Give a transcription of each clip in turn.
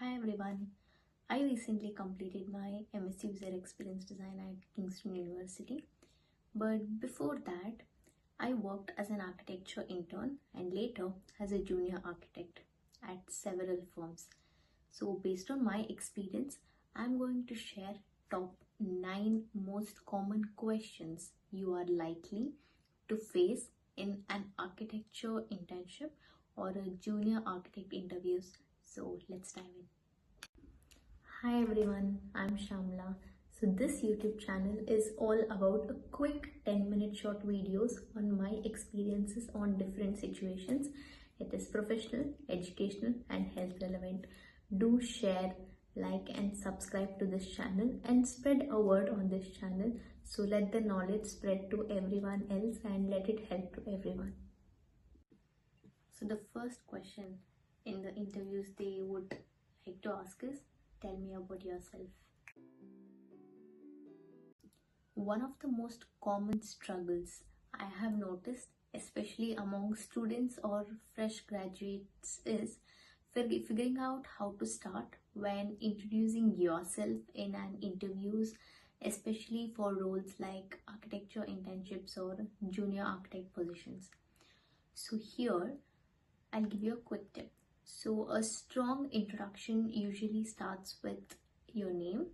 Hi everyone. I recently completed my MS User Experience Design at Kingston University. But before that, I worked as an architecture intern and later as a junior architect at several firms. So, based on my experience, I'm going to share top 9 most common questions you are likely to face in an architecture internship or a junior architect interviews. So, let's dive in. Hi everyone, I'm Shamla. So this YouTube channel is all about a quick 10-minute short videos on my experiences on different situations. It is professional, educational and health relevant. Do share, like and subscribe to this channel and spread a word on this channel. So let the knowledge spread to everyone else and let it help to everyone. So the first question in the interviews they would like to ask is, tell me about yourself. One of the most common struggles I have noticed, especially among students or fresh graduates, is figuring out how to start when introducing yourself in an interviews, especially for roles like architecture internships or junior architect positions. So here I'll give you a quick tip. So a strong introduction usually starts with your name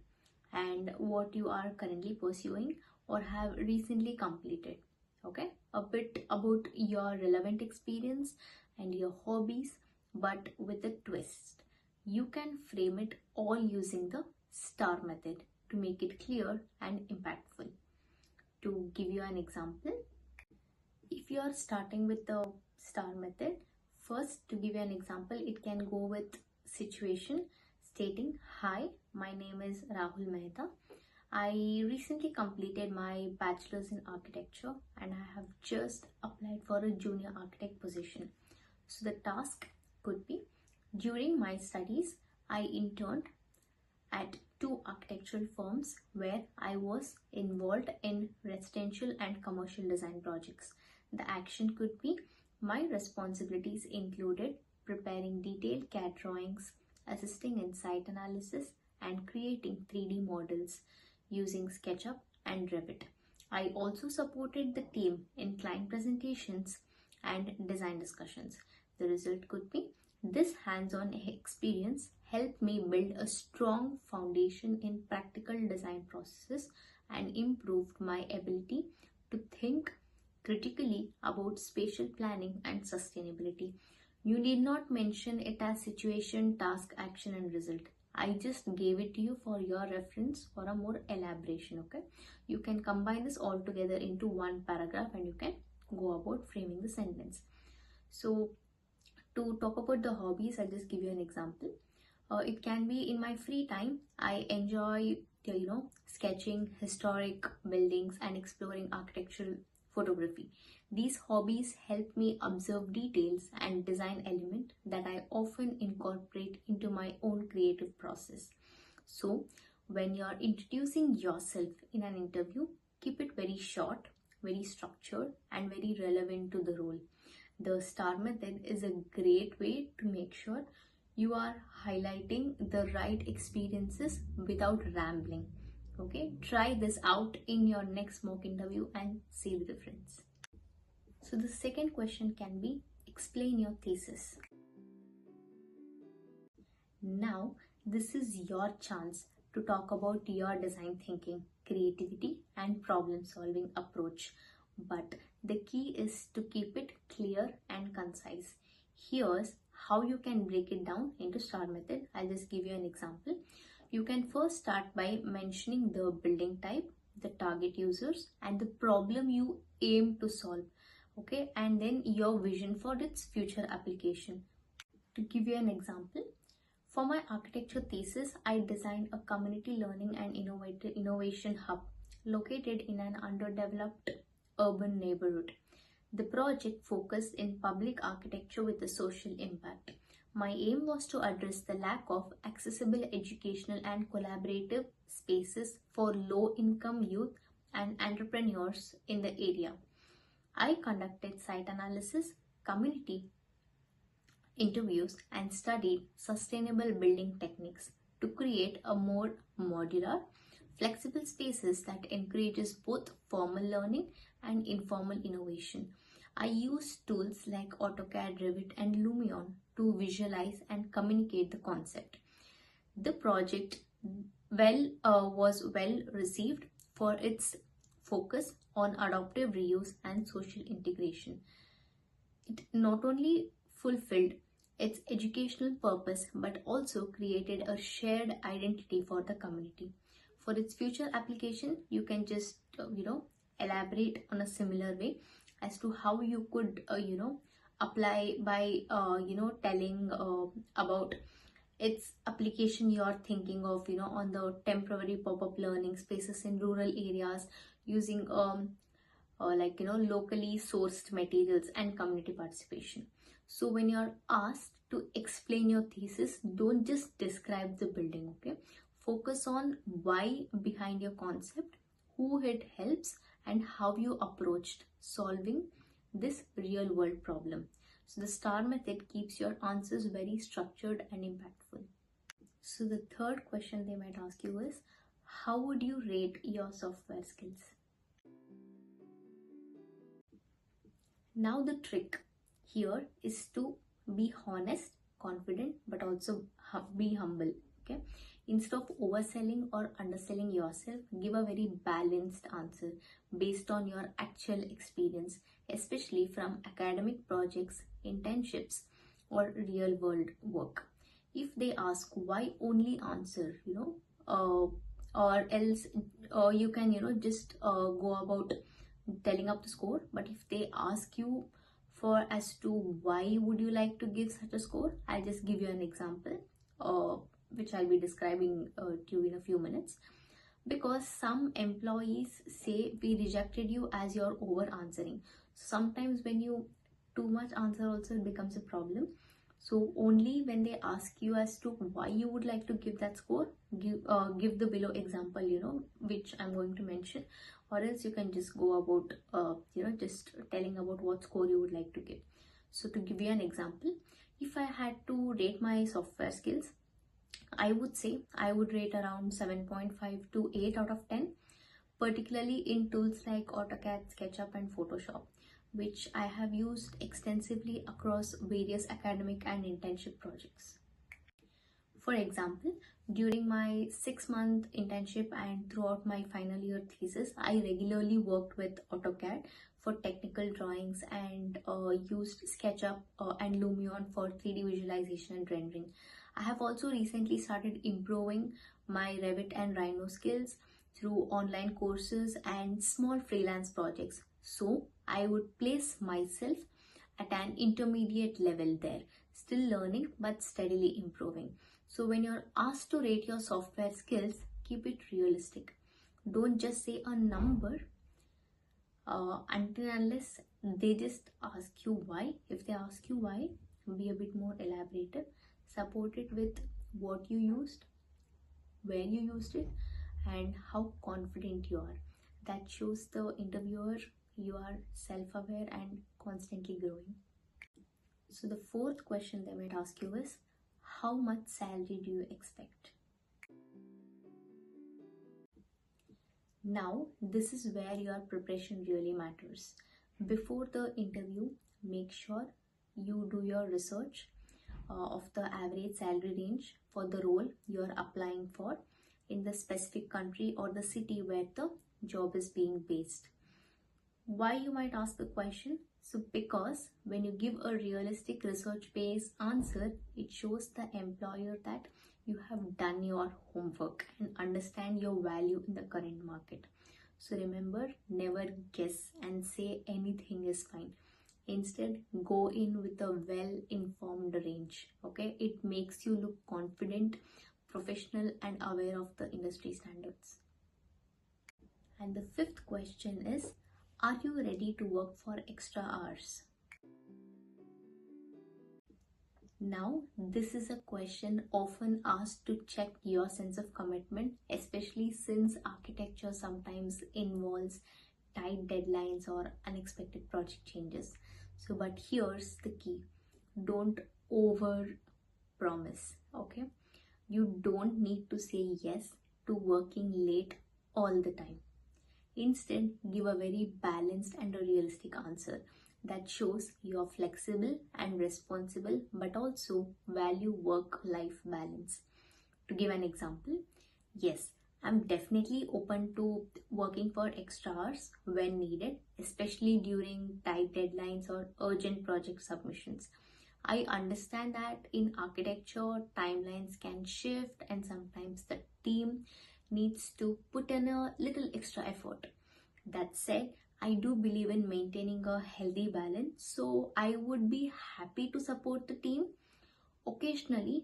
and what you are currently pursuing or have recently completed. Okay, a bit about your relevant experience and your hobbies, but with a twist. You can frame it all using the STAR method to make it clear and impactful. To give you an example, if you are starting with the STAR method, first, to give you an example, it can go with situation stating, "Hi, my name is Rahul Mehta. I recently completed my bachelor's in architecture and I have just applied for a junior architect position." So the task could be, during my studies, I interned at 2 architectural firms where I was involved in residential and commercial design projects. The action could be, my responsibilities included preparing detailed CAD drawings, assisting in site analysis, and creating 3D models using SketchUp and Revit. I also supported the team in client presentations and design discussions. The result could be, this hands-on experience helped me build a strong foundation in practical design processes and improved my ability to think critically about spatial planning and sustainability. You need not mention it as situation, task, action and result. I just gave it to you for your reference for a more elaboration. Okay, you can combine this all together into one paragraph and you can go about framing the sentence. So to talk about the hobbies, I'll just give you an example. It can be, in my free time, I enjoy sketching historic buildings and exploring architectural photography. These hobbies help me observe details and design element that I often incorporate into my own creative process. So when you're introducing yourself in an interview, keep it very short, very structured and very relevant to the role. The STAR method is a great way to make sure you are highlighting the right experiences without rambling. Okay, try this out in your next mock interview and see the difference. So the second question can be, explain your thesis. Now this is your chance to talk about your design thinking, creativity and problem solving approach. But the key is to keep it clear and concise. Here's how you can break it down into STAR method. I'll just give you an example. You can first start by mentioning the building type, the target users and the problem you aim to solve. Okay, and then your vision for its future application. To give you an example, for my architecture thesis, I designed a community learning and innovation hub located in an underdeveloped urban neighborhood. The project focused in public architecture with a social impact. My aim was to address the lack of accessible educational and collaborative spaces for low-income youth and entrepreneurs in the area. I conducted site analysis, community interviews and studied sustainable building techniques to create a more modular, flexible spaces that encourages both formal learning and informal innovation. I use tools like AutoCAD, Revit, and Lumion to visualize and communicate the concept. The project was well received for its focus on adaptive reuse and social integration. It not only fulfilled its educational purpose but also created a shared identity for the community. For its future application, you can just elaborate on a similar way as to how you could apply by telling about its application you're thinking of on the temporary pop-up learning spaces in rural areas using locally sourced materials and community participation. So when you're asked to explain your thesis, don't just describe the building, okay? Focus on why behind your concept, who it helps, and how you approached solving this real world problem. So the STAR method keeps your answers very structured and impactful. So the third question they might ask you is, how would you rate your software skills? Now the trick here is to be honest, confident, but also be humble, okay? Instead of overselling or underselling yourself, give a very balanced answer based on your actual experience, especially from academic projects, internships, or real world work. If they ask why, only answer, or else you can, just go about telling up the score. But if they ask you for as to why would you like to give such a score, I'll just give you an example which I'll be describing to you in a few minutes. Because some employees say we rejected you as you're over answering. Sometimes when you too much answer also, it becomes a problem. So only when they ask you as to why you would like to give that score, give the below example, which I'm going to mention, or else you can just go about, just telling about what score you would like to give. So to give you an example, if I had to rate my software skills, I would say I would rate around 7.5 to 8 out of 10, particularly in tools like AutoCAD, SketchUp, and Photoshop, which I have used extensively across various academic and internship projects. For example, during my 6-month internship and throughout my final year thesis, I regularly worked with AutoCAD for technical drawings and used SketchUp and Lumion for 3D visualization and rendering. I have also recently started improving my Revit and Rhino skills through online courses and small freelance projects. So I would place myself at an intermediate level there, still learning but steadily improving. So when you're asked to rate your software skills, keep it realistic. Don't just say a number until unless they just ask you why. If they ask you why, be a bit more elaborative. Support it with what you used, where you used it, and how confident you are. That shows the interviewer you are self-aware and constantly growing. So the fourth question they might ask you is, how much salary do you expect? Now, this is where your preparation really matters. Before the interview, make sure you do your research of the average salary range for the role you're applying for in the specific country or the city where the job is being based. Why, you might ask the question? So because when you give a realistic research-based answer, it shows the employer that you have done your homework and understand your value in the current market. So remember, never guess and say anything is fine. Instead, go in with a well-informed range, okay? It makes you look confident, professional, and aware of the industry standards. And the fifth question is, are you ready to work for extra hours? Now, this is a question often asked to check your sense of commitment, especially since architecture sometimes involves tight deadlines or unexpected project changes. So, but here's the key. Don't over promise. Okay, you don't need to say yes to working late all the time. Instead, give a very balanced and a realistic answer that shows you're flexible and responsible but also value work life balance. To give an example, yes, I'm definitely open to working for extra hours when needed, especially during tight deadlines or urgent project submissions. I understand that in architecture, timelines can shift, and sometimes the team needs to put in a little extra effort. That said, I do believe in maintaining a healthy balance, so I would be happy to support the team occasionally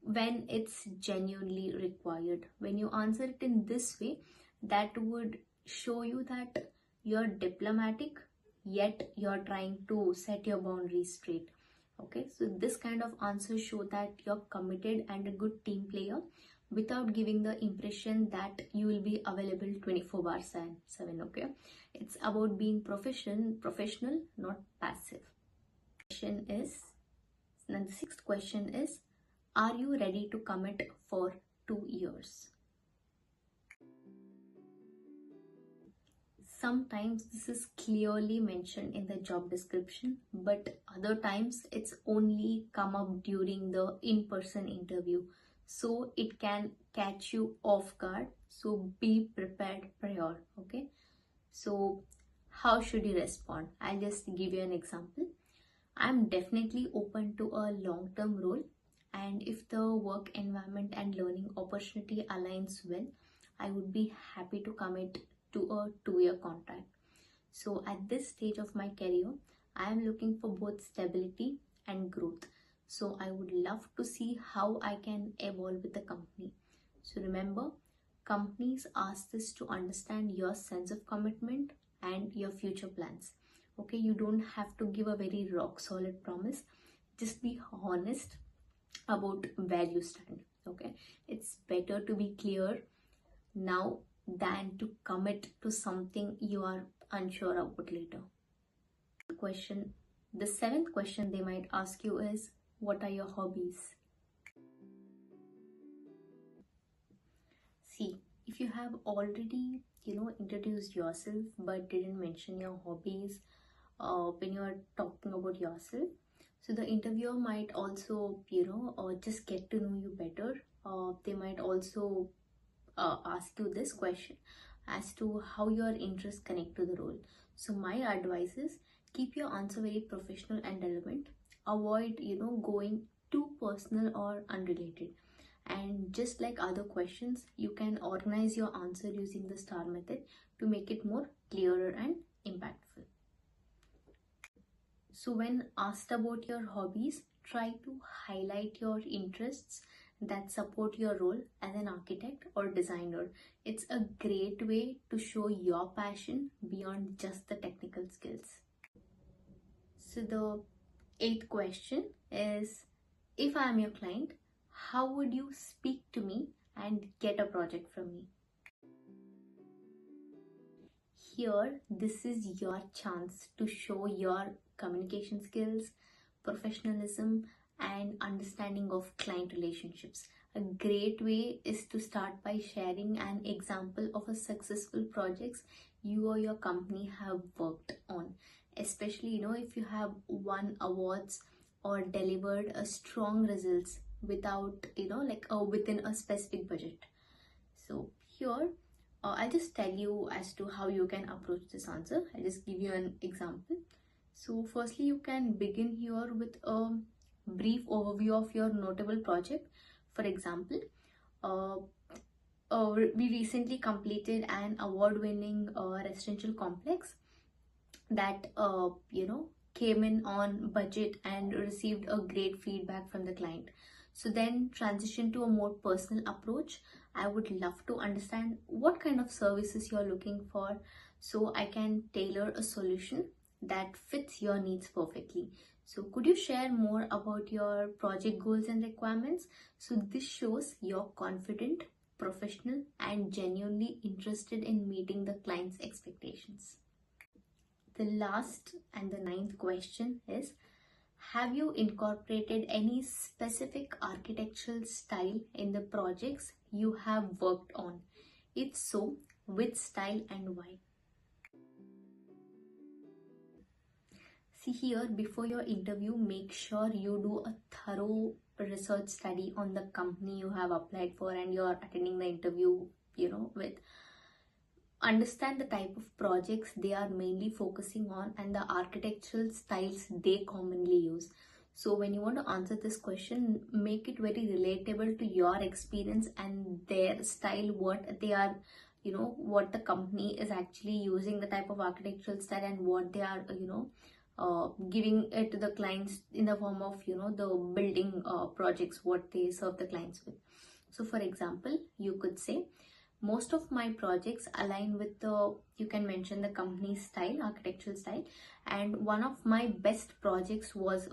when it's genuinely required. When you answer it in this way, that would show you that you're diplomatic, yet you're trying to set your boundaries straight. Okay, so this kind of answers show that you're committed and a good team player without giving the impression that you will be available 24 bar 7. Okay, it's about being professional, not passive. Question is, and the sixth question is, are you ready to commit for 2 years? Sometimes this is clearly mentioned in the job description, but other times it's only come up during the in-person interview. So it can catch you off guard. So be prepared prior. Okay. So how should you respond? I'll just give you an example. I'm definitely open to a long-term role, and if the work environment and learning opportunity aligns well, I would be happy to commit to a 2-year contract. So at this stage of my career, I am looking for both stability and growth. So I would love to see how I can evolve with the company. So remember, companies ask this to understand your sense of commitment and your future plans. Okay, you don't have to give a very rock solid promise. Just be honest about where you stand. Okay, it's better to be clear now than to commit to something you are unsure about later. Question, the seventh question they might ask you is, what are your hobbies? See, if you have already introduced yourself but didn't mention your hobbies when you are talking about yourself, so the interviewer might also just get to know you better. They might also ask you this question as to how your interests connect to the role. So my advice is, keep your answer very professional and relevant. Avoid going too personal or unrelated. And just like other questions, you can organize your answer using the star method to make it more clearer and impactful. So when asked about your hobbies, try to highlight your interests that support your role as an architect or designer. It's a great way to show your passion beyond just the technical skills. So the eighth question is, if I am your client, how would you speak to me and get a project from me? Here, this is your chance to show your communication skills, professionalism, and understanding of client relationships. A great way is to start by sharing an example of a successful projects you or your company have worked on. Especially, if you have won awards or delivered a strong results without, within a specific budget. So here, I'll just tell you as to how you can approach this answer. I'll just give you an example. So firstly, you can begin here with a brief overview of your notable project. For example, we recently completed an award-winning residential complex that came in on budget and received a great feedback from the client. So then transition to a more personal approach. I would love to understand what kind of services you're looking for so I can tailor a solution that fits your needs perfectly. So could you share more about your project goals and requirements? So this shows you're confident, professional, and genuinely interested in meeting the client's expectations. The last and the ninth question is, Have you incorporated any specific architectural style in the projects you have worked on? If so, which style and why? See here, before your interview, make sure you do a thorough research study on the company you have applied for and you're attending the interview, with. Understand the type of projects they are mainly focusing on and the architectural styles they commonly use. So when you want to answer this question, make it very relatable to your experience and their style, what they are, what the company is actually using, the type of architectural style, and what they are, giving it to the clients in the form of, the building projects, what they serve the clients with. So for example, you could say, most of my projects align with you can mention the company style, architectural style, and one of my best projects was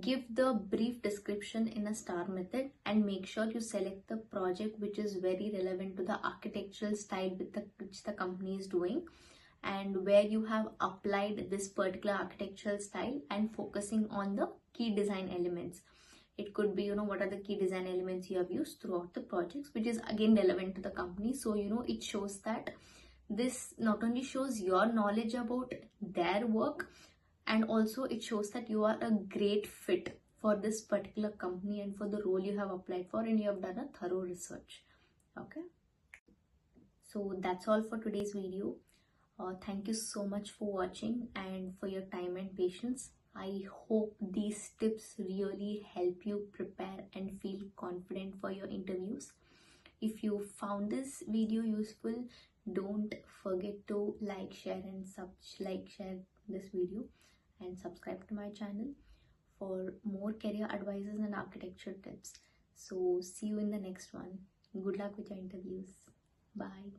give the brief description in a star method, and make sure you select the project which is very relevant to the architectural style which the company is doing, and where you have applied this particular architectural style and focusing on the key design elements. It could be, what are the key design elements you have used throughout the projects, which is again relevant to the company. So, it shows that this not only shows your knowledge about their work, and also it shows that you are a great fit for this particular company and for the role you have applied for, and you have done a thorough research. Okay. So that's all for today's video. Thank you so much for watching and for your time and patience. I hope these tips really help you prepare and feel confident for your interviews. If you found this video useful, don't forget to share this video and subscribe to my channel for more career advices and architecture tips. So see you in the next one. Good luck with your interviews. Bye.